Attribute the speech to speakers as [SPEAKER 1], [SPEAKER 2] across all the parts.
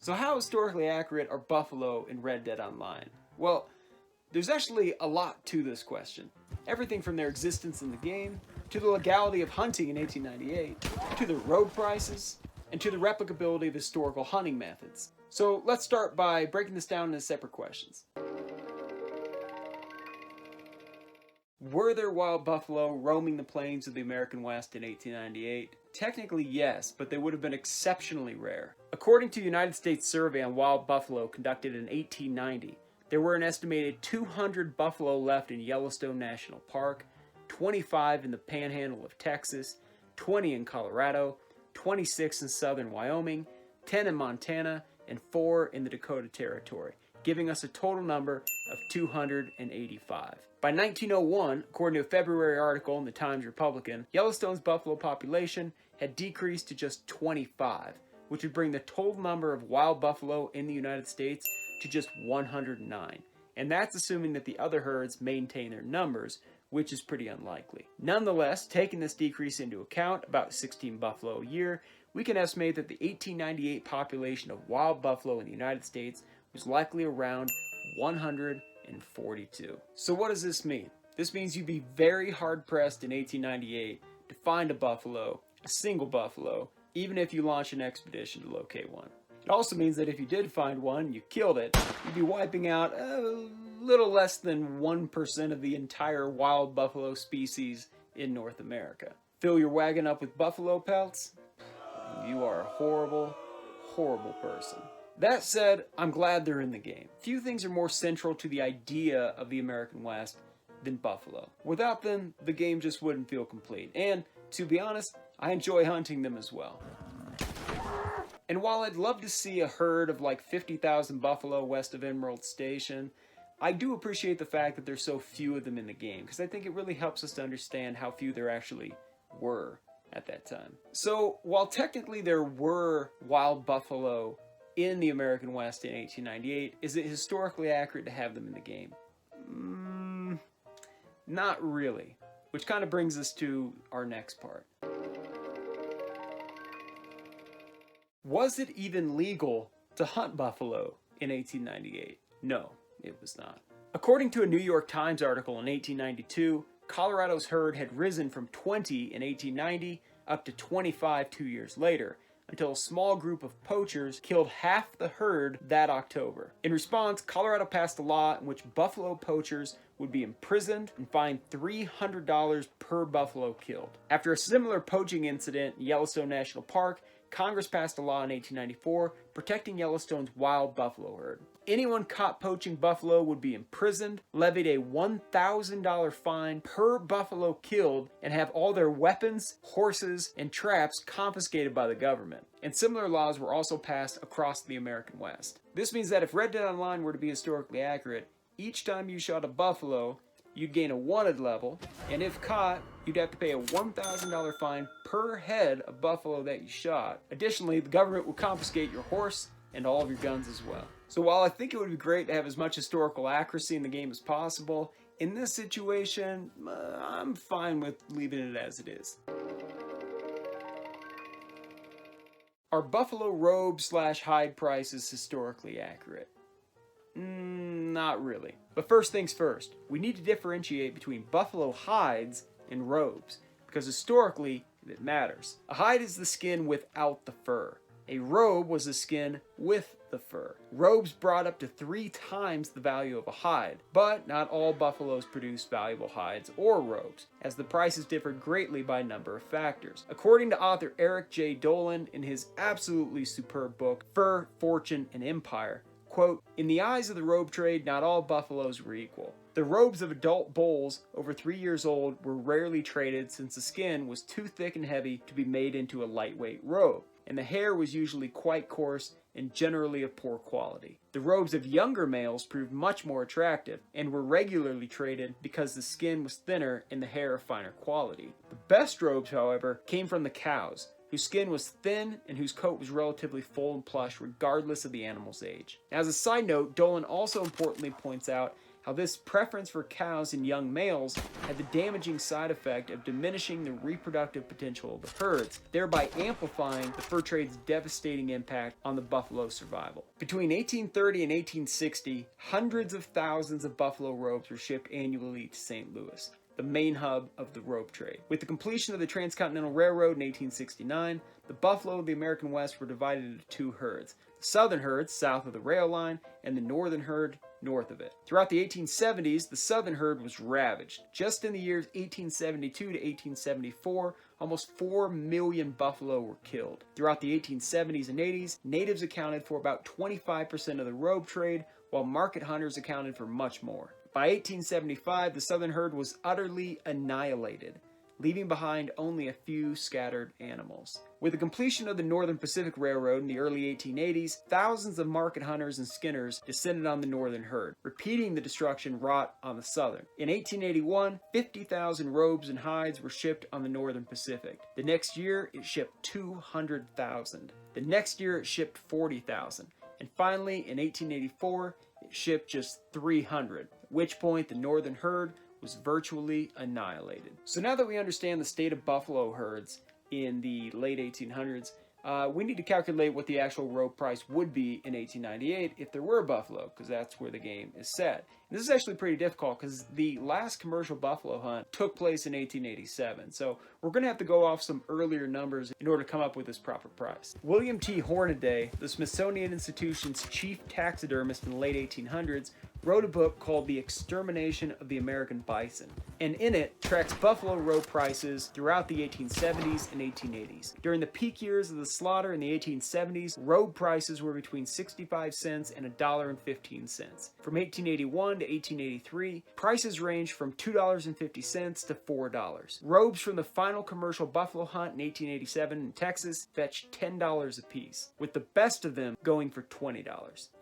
[SPEAKER 1] So how historically accurate are buffalo in Red Dead Online? Well, there's actually a lot to this question. Everything from their existence in the game, to the legality of hunting in 1898, to the robe prices, and to the replicability of historical hunting methods. So let's start by breaking this down into separate questions. Were there wild buffalo roaming the plains of the American West in 1898? Technically yes, but they would have been exceptionally rare. According to the United States Survey on Wild Buffalo conducted in 1890, there were an estimated 200 buffalo left in Yellowstone National Park, 25 in the Panhandle of Texas, 20 in Colorado, 26 in southern Wyoming, 10 in Montana, and 4 in the Dakota Territory, giving us a total number of 285. By 1901, according to a February article in the Times-Republican, Yellowstone's buffalo population had decreased to just 25, which would bring the total number of wild buffalo in the United States to just 109. And that's assuming that the other herds maintain their numbers, which is pretty unlikely. Nonetheless, taking this decrease into account, about 16 buffalo a year, we can estimate that the 1898 population of wild buffalo in the United States was likely around 142. So what does this mean? This means you'd be very hard-pressed in 1898 to find a buffalo, a single buffalo, even if you launch an expedition to locate one. It also means that if you did find one and you killed it, you'd be wiping out a little less than 1% of the entire wild buffalo species in North America. Fill your wagon up with buffalo pelts? You are a horrible, horrible person. That said, I'm glad they're in the game. Few things are more central to the idea of the American West than buffalo. Without them, the game just wouldn't feel complete. And, to be honest, I enjoy hunting them as well. And while I'd love to see a herd of like 50,000 buffalo west of Emerald Station, I do appreciate the fact that there's so few of them in the game, because I think it really helps us to understand how few there actually were at that time. So, while technically there were wild buffalo in the American West in 1898, is it historically accurate to have them in the game? Not really. Which kind of brings us to our next part. Was it even legal to hunt buffalo in 1898? No, it was not. According to a New York Times article in 1892, Colorado's herd had risen from 20 in 1890 up to 25 2 years later, until a small group of poachers killed half the herd that October. In response, Colorado passed a law in which buffalo poachers would be imprisoned and fined $300 per buffalo killed. After a similar poaching incident in Yellowstone National Park, Congress passed a law in 1894 protecting Yellowstone's wild buffalo herd. Anyone caught poaching buffalo would be imprisoned, levied a $1,000 fine per buffalo killed, and have all their weapons, horses, and traps confiscated by the government. And similar laws were also passed across the American West. This means that if Red Dead Online were to be historically accurate, each time you shot a buffalo, you'd gain a wanted level, and if caught, you'd have to pay a $1,000 fine per head of buffalo that you shot. Additionally, the government would confiscate your horse and all of your guns as well. So while I think it would be great to have as much historical accuracy in the game as possible, in this situation, I'm fine with leaving it as it is. Are buffalo robe/hide prices historically accurate? Not really. But first things first, we need to differentiate between buffalo hides and robes, because historically, it matters. A hide is the skin without the fur. A robe was the skin with the fur. Robes brought up to 3 times the value of a hide, but not all buffaloes produce valuable hides or robes, as the prices differed greatly by a number of factors. According to author Eric J. Dolin in his absolutely superb book, Fur, Fortune, and Empire, quote, "In the eyes of the robe trade, not all buffaloes were equal. The robes of adult bulls over 3 years old were rarely traded since the skin was too thick and heavy to be made into a lightweight robe, and the hair was usually quite coarse and generally of poor quality. The robes of younger males proved much more attractive and were regularly traded because the skin was thinner and the hair of finer quality. The best robes, however, came from the cows, whose skin was thin and whose coat was relatively full and plush regardless of the animal's age." As a side note, Dolin also importantly points out how this preference for cows and young males had the damaging side effect of diminishing the reproductive potential of the herds, thereby amplifying the fur trade's devastating impact on the buffalo's survival. Between 1830 and 1860, hundreds of thousands of buffalo robes were shipped annually to St. Louis, the main hub of the robe trade. With the completion of the Transcontinental Railroad in 1869, the buffalo of the American West were divided into two herds: the southern herd south of the rail line and the northern herd north of it. Throughout the 1870s, the southern herd was ravaged. Just in the years 1872 to 1874, almost 4 million buffalo were killed. Throughout the 1870s and 80s, natives accounted for about 25% of the robe trade, while market hunters accounted for much more. By 1875, the southern herd was utterly annihilated, leaving behind only a few scattered animals. With the completion of the Northern Pacific Railroad in the early 1880s, thousands of market hunters and skinners descended on the northern herd, repeating the destruction wrought on the southern. In 1881, 50,000 robes and hides were shipped on the Northern Pacific. The next year, it shipped 200,000. The next year, it shipped 40,000. And finally, in 1884, it shipped just 300, at which point the northern herd was virtually annihilated. So now that we understand the state of buffalo herds in the late 1800s, we need to calculate what the actual robe price would be in 1898 if there were buffalo, because that's where the game is set. And this is actually pretty difficult because the last commercial buffalo hunt took place in 1887, so we're going to have to go off some earlier numbers in order to come up with this proper price. William T Hornaday, the Smithsonian Institution's chief taxidermist in the late 1800s, wrote a book called The Extermination of the American Bison, and in it tracks buffalo robe prices throughout the 1870s and 1880s. During the peak years of the slaughter in the 1870s, robe prices were between 65 cents and $1.15. From 1881 to 1883, prices ranged from $2.50 to $4. Robes from the final commercial buffalo hunt in 1887 in Texas fetched $10 apiece, with the best of them going for $20.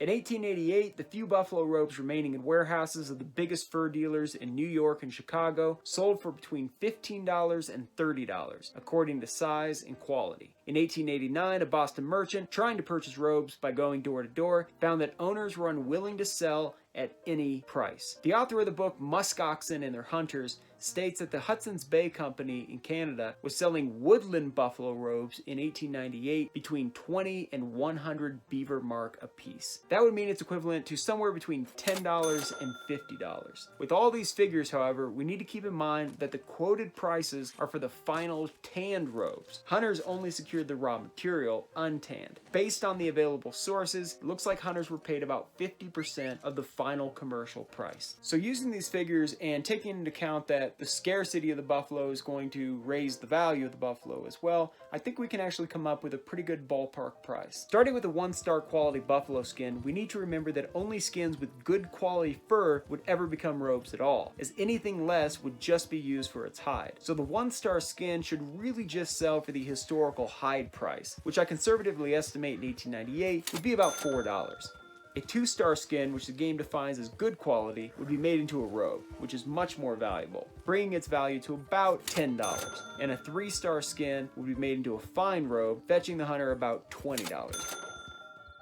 [SPEAKER 1] In 1888, the few buffalo robes remaining in warehouses of the biggest fur dealers in New York and Chicago sold for between $15 and $30, according to size and quality. In 1889, a Boston merchant trying to purchase robes by going door to door found that owners were unwilling to sell at any price. The author of the book Muskoxen and Their Hunters states that the Hudson's Bay Company in Canada was selling woodland buffalo robes in 1898 between 20 and 100 beaver mark apiece. That would mean it's equivalent to somewhere between $10 and $50. With all these figures, however, we need to keep in mind that the quoted prices are for the final tanned robes. Hunters only secured the raw material untanned. Based on the available sources, it looks like hunters were paid about 50% of the final commercial price. So using these figures and taking into account that the scarcity of the buffalo is going to raise the value of the buffalo as well, I think we can actually come up with a pretty good ballpark price. Starting with a 1-star quality buffalo skin, we need to remember that only skins with good quality fur would ever become robes at all, as anything less would just be used for its hide. So the 1-star skin should really just sell for the historical hide price, which I conservatively estimate in 1898 would be about $4. A 2-star skin, which the game defines as good quality, would be made into a robe, which is much more valuable, bringing its value to about $10. And a 3-star skin would be made into a fine robe, fetching the hunter about $20.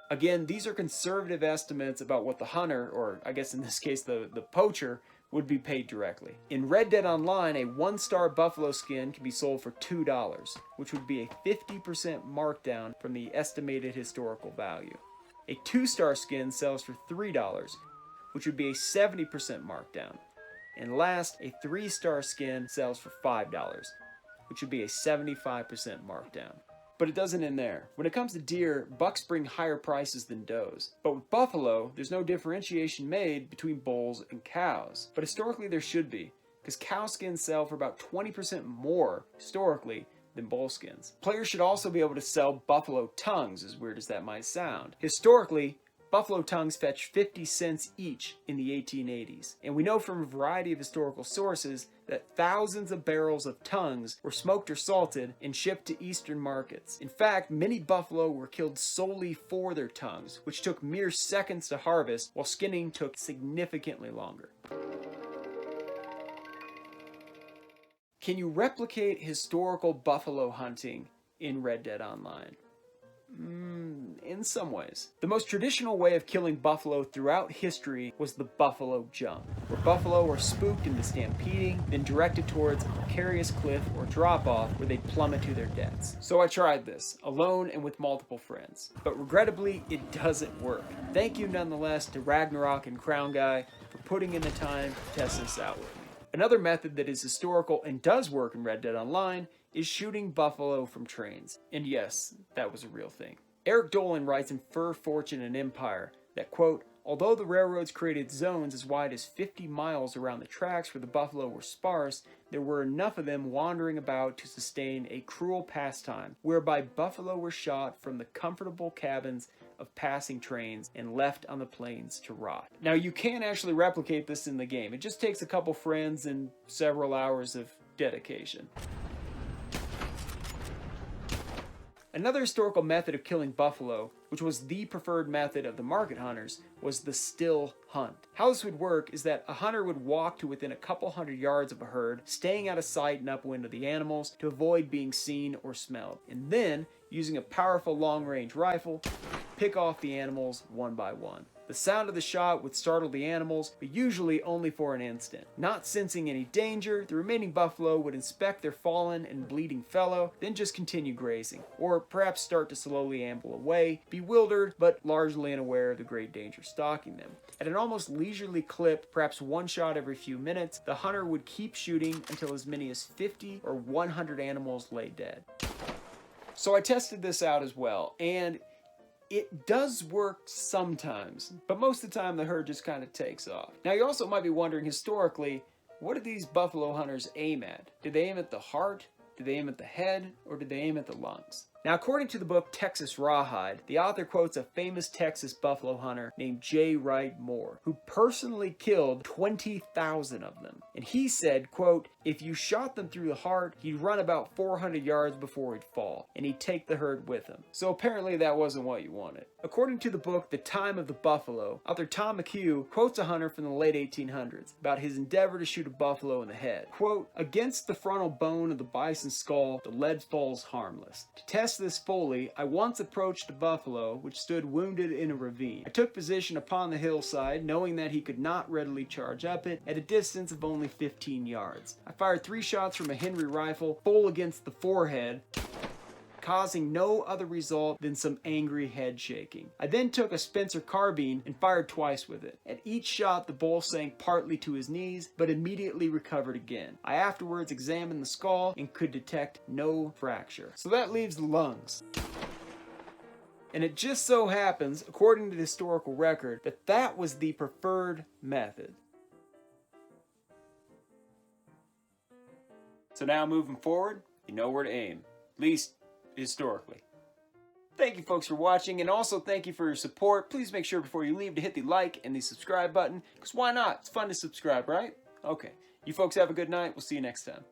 [SPEAKER 1] Again, these are conservative estimates about what the hunter, or I guess in this case the poacher, would be paid directly. In Red Dead Online, a 1-star buffalo skin can be sold for $2, which would be a 50% markdown from the estimated historical value. A 2-star skin sells for $3, which would be a 70% markdown. And last, a 3-star skin sells for $5, which would be a 75% markdown. But it doesn't end there. When it comes to deer, bucks bring higher prices than does. But with buffalo, there's no differentiation made between bulls and cows. But historically there should be, because cow skins sell for about 20% more, historically, than bull skins. Players should also be able to sell buffalo tongues, as weird as that might sound. Historically, buffalo tongues fetched 50 cents each in the 1880s, and we know from a variety of historical sources that thousands of barrels of tongues were smoked or salted and shipped to eastern markets. In fact, many buffalo were killed solely for their tongues, which took mere seconds to harvest, while skinning took significantly longer. Can you replicate historical buffalo hunting in Red Dead Online? In some ways. The most traditional way of killing buffalo throughout history was the buffalo jump, where buffalo are spooked into stampeding, then directed towards a precarious cliff or drop-off where they plummet to their deaths. So I tried this, alone and with multiple friends. But regrettably, it doesn't work. Thank you nonetheless to Ragnarok and Crown Guy for putting in the time to test this out with me. Another method that is historical and does work in Red Dead Online is shooting buffalo from trains. And yes, that was a real thing. Eric Dolin writes in Fur, Fortune, and Empire that, quote, although the railroads created zones as wide as 50 miles around the tracks where the buffalo were sparse, there were enough of them wandering about to sustain a cruel pastime, whereby buffalo were shot from the comfortable cabins of passing trains and left on the plains to rot. Now you can actually replicate this in the game. It just takes a couple friends and several hours of dedication. Another historical method of killing buffalo, which was the preferred method of the market hunters, was the still hunt. How this would work is that a hunter would walk to within a couple hundred yards of a herd, staying out of sight and upwind of the animals to avoid being seen or smelled, and then, using a powerful long-range rifle, pick off the animals one by one. The sound of the shot would startle the animals, but usually only for an instant. Not sensing any danger, the remaining buffalo would inspect their fallen and bleeding fellow, then just continue grazing, or perhaps start to slowly amble away, bewildered but largely unaware of the great danger stalking them. At an almost leisurely clip, perhaps one shot every few minutes, the hunter would keep shooting until as many as 50 or 100 animals lay dead. So I tested this out as well, and it does work sometimes, but most of the time the herd just kind of takes off. Now you also might be wondering, historically, what did these buffalo hunters aim at? Did they aim at the heart? Did they aim at the head? Or did they aim at the lungs? Now, according to the book Texas Rawhide, the author quotes a famous Texas buffalo hunter named J. Wright Moore, who personally killed 20,000 of them. And he said, quote, if you shot them through the heart, he'd run about 400 yards before he'd fall, and he'd take the herd with him. So apparently that wasn't what you wanted. According to the book The Time of the Buffalo, author Tom McHugh quotes a hunter from the late 1800s about his endeavor to shoot a buffalo in the head. Quote, against the frontal bone of the bison's skull, the lead falls harmless. To test this fully, I once approached a buffalo which stood wounded in a ravine. I took position upon the hillside, knowing that he could not readily charge up it, at a distance of only 15 yards. I fired 3 shots from a Henry rifle, full against the forehead, causing no other result than some angry head shaking. I then took a Spencer carbine and fired twice with it. At each shot, the bull sank partly to his knees, but immediately recovered again. I afterwards examined the skull and could detect no fracture. So that leaves the lungs. And it just so happens, according to the historical record, that that was the preferred method. So now moving forward, you know where to aim. At least historically. Thank you folks for watching, and also thank you for your support. Please make sure before you leave to hit the like and the subscribe button, because why not? It's fun to subscribe, right? Okay. You folks have a good night. We'll see you next time.